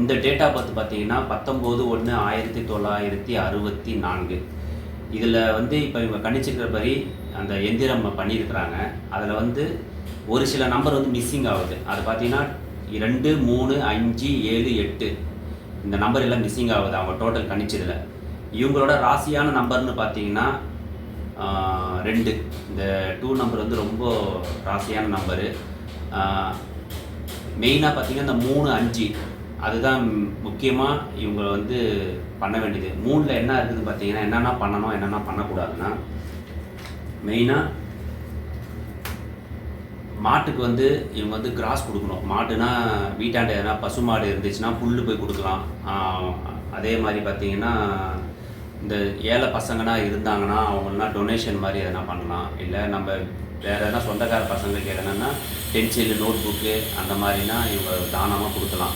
இந்த date of birth பார்த்தீங்கன்னா 19/1/1964. இதில் வந்து இப்போ இவங்க கணிச்சிருக்கிறபடி அந்த எந்திரம் பண்ணியிருக்கிறாங்க. அதில் வந்து ஒரு சில நம்பர் வந்து மிஸ்ஸிங் ஆகுது. அது பார்த்தீங்கன்னா 2, 3, 5, 7, 8 இந்த நம்பர் எல்லாம் மிஸ்ஸிங் ஆகுது அவங்க டோட்டல் கணிச்சதில். இவங்களோட ராசியான நம்பர்னு பார்த்தீங்கன்னா 2. இந்த 2 நம்பர் வந்து ரொம்ப ராசியான நம்பரு. மெயினாக பார்த்தீங்கன்னா இந்த 3, 5 அதுதான் முக்கியமாக இவங்க வந்து பண்ண வேண்டியது. 3ல் என்ன இருக்குதுன்னு பார்த்தீங்கன்னா என்னென்ன பண்ணணும் என்னென்ன பண்ணக்கூடாதுன்னா, மெயினாக மாட்டுக்கு வந்து இவங்க வந்து கிராஸ் கொடுக்கணும். மாட்டுனா வீட்டாண்ட எதனா பசு மாடு இருந்துச்சுன்னா புல் போய் கொடுக்கலாம். அதே மாதிரி பார்த்தீங்கன்னா இந்த ஏழை பசங்கன்னா இருந்தாங்கன்னா அவங்களாம் டொனேஷன் மாதிரி எதனா பண்ணலாம். இல்லை நம்ம வேறு எதனா சொந்தக்கார பசங்களுக்கு எதனா பென்சில், நோட் புக்கு அந்த மாதிரினா இவங்க தானமாக கொடுக்கலாம்.